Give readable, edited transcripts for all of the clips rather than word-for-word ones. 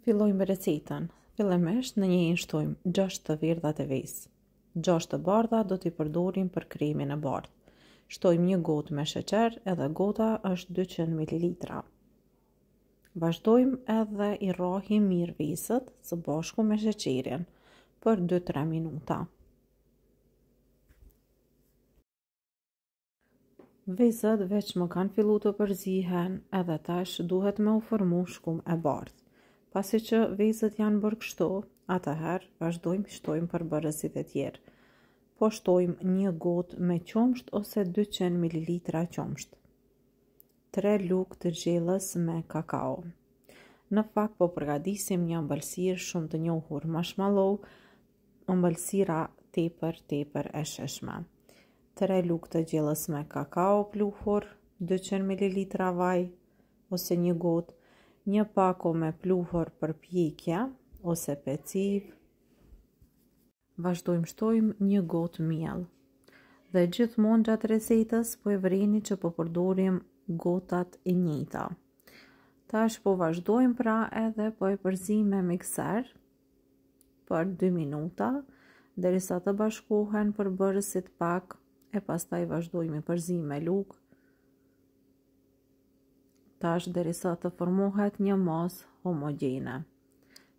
Fillojmë me recetën. Fillimisht në një shtojmë 6 të verdha të vezë. 6 të bardha do t'i përdorim për kremin e bardhë. Shtojmë një gotë me sheqer edhe gota është 200 ml. Vazhdojmë edhe i rrahim mirë vezët së bashku me sheqerin për 2-3 minuta. Vezët veç më kanë fillu të përzihen edhe tash duhet me u formu shkum e bardhë. Pasi që vezët janë bërë kështu, atëherë vazhdojmë shtojmë përbërësit e tjerë. Po shtojmë një gotë me qumsht ose 200 ml qumsht. 3 lugë të gjellës me kakao. Në fakt po përgatisim një ëmbëlsirë shumë të njohur marshmallow, ëmbëlsira tepër e shishme. 3 lugë të gjellës me kakao pluhur, 200 ml vaj ose një gotë, një pako me pluhur për pjekje ose peciv. Vazhdojmë shtojmë një gotë miell. Dhe gjithmonë gjatë recetës po e vrini që po përdorim gotat e njëjta. Tash po vazhdojmë pra edhe po e përzim me mikser për 2 minuta derisa të bashkohen përbërësit pak e pastaj vazhdojmë i përzim me lugë. Tash derisa të formohet një masë homogjene.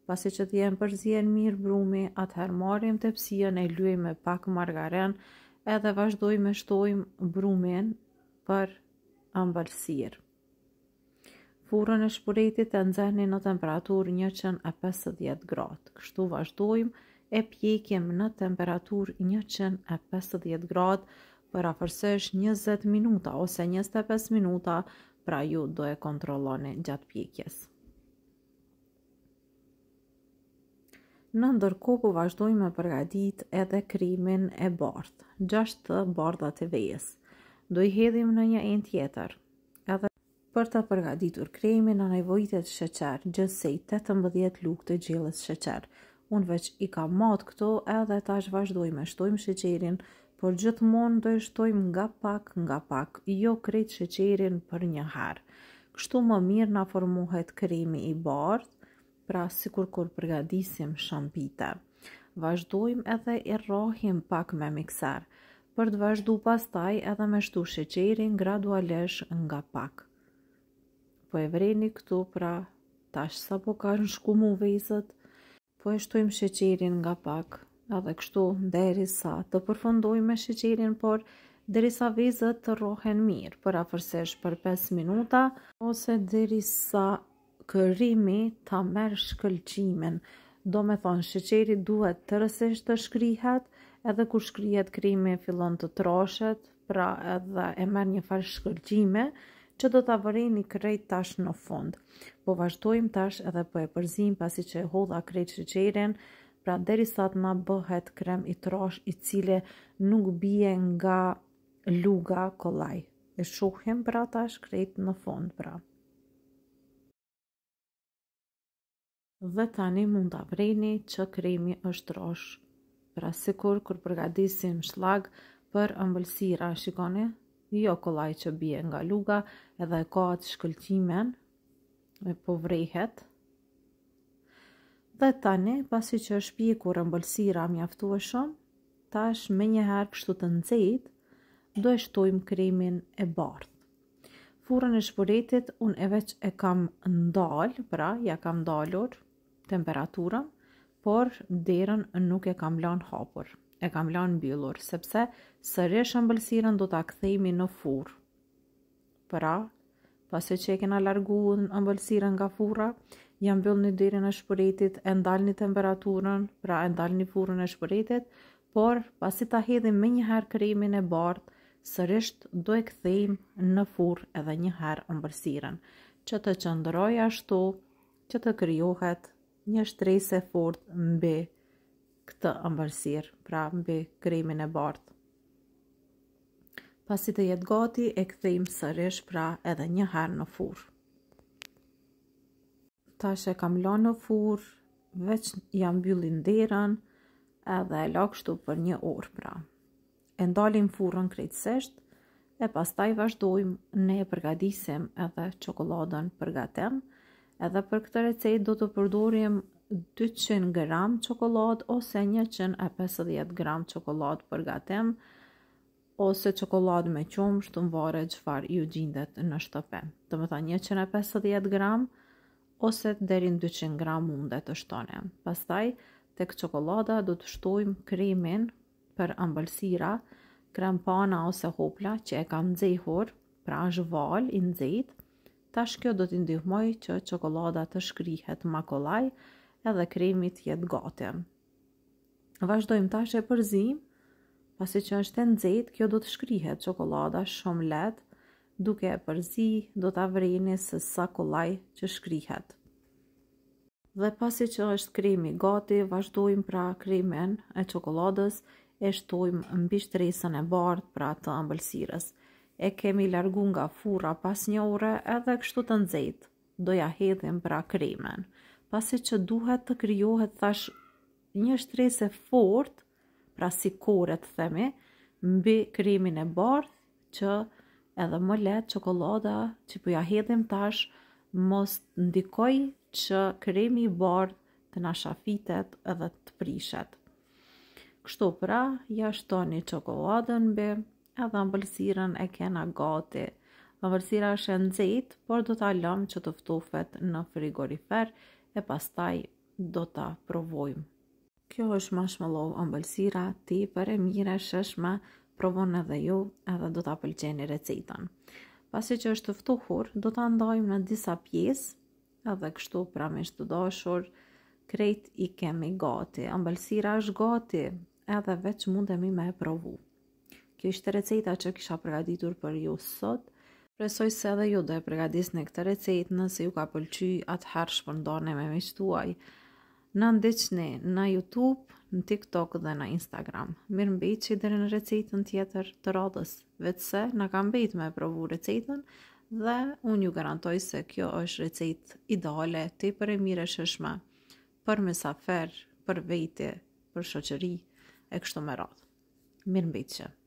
Pasi që t'jem përzien mirë brumi, atëherë marrim tepsien e lyejmë me pak margaren edhe vazhdojmë me shtojmë brumin për ëmbëlsirë. Furrën e shpuretit e nxehni në temperaturë 150 gradë. Kështu vazhdojmë e pjekim në temperaturë 150 gradë për afërsisht 20 minuta ose 25 minuta, pra ju do e kontrolloni gjatë pjekjes. Në ndërkohë po vazhdojmë me përgatit edhe kremin e bardhë, 6 të bardha të vezë. Do i hedhim në një enë tjetër. Edhe për të përgatitur kremin në nevojitet sheqer, gjithsej 18 lugë të gjellës sheqer. Unë veç i kam matë këto edhe tash vazhdojmë me shtojmë sheqerin, por gjithmonë do e shtojmë nga pak, jo krejt sheqerin për një herë. Kështu më mirë na formohet kremi i bardhë, pra sikur kur përgatisim shampite. Vazhdojmë edhe i rrahim pak me mikser, për të vazhdu pastaj edhe me shtu sheqerin gradualisht nga pak. Po e vreni këtu pra tash sa po kanë shkumu vezët, po e shtojmë sheqerin nga pak, edhe kështu derisa të përfundojmë me sheqerin, por derisa vezët të rrohen mirë, për afërsisht për 5 minuta, ose derisa kremi ta merr shkëlqimin. Do me thonë sheqeri duhet tërësisht të shkrihet, edhe kur shkrihet kremi fillon të trashet, pra edhe e merr një farë shkëlqime, që do ta vëreni krejt tash në fund. Po vazhdojmë tash edhe po e përzim pasi që e hodha krejt sheqerin, pra derisa të na bëhet krem i trash i cili nuk bie nga luga kollaj. E shohim pra tash krejt në fund pra. Dhe tani mund ta vreni që kremi është trash. Pra sikur kur përgatisim shlag për ëmbëlsira, shikoni, jo kollaj që bie nga luga, edhe ka atë shkëlqimen, po vrehet. Dhe tani, pasi që është pjekur ëmbëlsira mjaftueshëm, tash me njëherë kështu të nxehtë, do e shtojmë kremin e bardhë. Furrën e shpuretit unë e veç e kam ndalë, pra ja kam ndalur temperaturën, por derën nuk e kam lanë hapur, e kam lanë mbyllur, sepse sërish ëmbëlsirën do ta kthejmë në furrë. Pra, pasi që e kena largu ëmbëlsirën nga furra, ja mbyllni derën e shpuretit, e ndalni temperaturën, pra e ndalni furrën e shpuretit, por pasi ta hedhim me njëherë kremin e bardhë, sërisht do e kthejmë në furrë edhe njëherë ëmbëlsirën, që të qëndroj ashtu, që të krijohet një shtresë e fortë mbi këtë ëmbëlsirë, pra mbi kremin e bardhë. Pasi të jetë gati, e kthejmë sërish pra edhe njëherë në furrë. Tash e kam lanë në furrë, veç jam mbyllin derën edhe e la kështu për 1 orë pra. E ndalim furrën krejtësisht e pastaj vazhdojmë ne e përgatisim edhe çokoladën për gatim, Edhe për këtë recetë do të përdorim 200 gram çokoladë ose 150 gram çokoladë për gatim, ose çokoladë me qumësht, në varet çfarë ju gjendet në shtëpi. Domethënë 150 gram ose deri në 200 gram mundet të shtoni. Pastaj tek çokolada do të shtojmë kremin për ëmbëlsira, krem pana ose hopla që e kam nxehur, pra është val i nxehtë. Tash kjo do t'i ndihmoj që çokolada të shkrihet ma kollaj edhe kremi të jetë gati. Vazhdojmë tash e përzim, pasi që është e nxehtë, kjo do të shkrihet çokolada shumë lehtë, duke e përzi do ta vreni se sa kollaj që shkrihet. Dhe pasi që është kremi gati, vazhdojmë pra kremin e çokoladës e shtojmë mbi shtresën e bardhë pra të ëmbëlsirës. E kemi largu nga furra pas 1 ore edhe kështu të nxehtë. Do ja hedhim pra kremin. Pasi që duhet të krijohet thash një shtresë fort, pra si kore të themi, mbi kremin e bardhë që edhe më lehtë çokolada që po ja hedhim tash mos ndikoj që kremi i bardhë të na shafitet edhe të prishet. Kështu pra, ja shtoni çokoladën mbi edhe ëmbëlsirën e kena gati. Ëmbëlsira është e nxehtë, por do ta lëm që të ftofet në frigorifer e pastaj do ta provojmë. Kjo është marshmallow ëmbëlsira tepër e mirë e shishme, provoni edhe ju edhe do ta pëlqeni recetën. Pasi që është të ftohur, do ta ndajmë në disa pjesë, edhe kështu pra miq të dashur, krejt i kemi gati. Ëmbëlsira është gati, edhe veç mundemi me e provu. Kjo ishte receta që kisha përgatitur për ju sot. Presoj se edhe ju do e përgatisni këtë recetë, nëse ju ka pëlqy, atëherë shpërndani me miqtë tuaj. Na ndiqni në YouTube, në TikTok dhe në Instagram. Mirëmbëjtje deri në recetën tjetër të radhës. Vetëse na ka mbet me provu recetën dhe unë ju garantoj se kjo është recetë ideale, tepër e mirë e shishme për mysafir, për vete, për shoqëri e kështu me radhë. Mirëmbëjtje.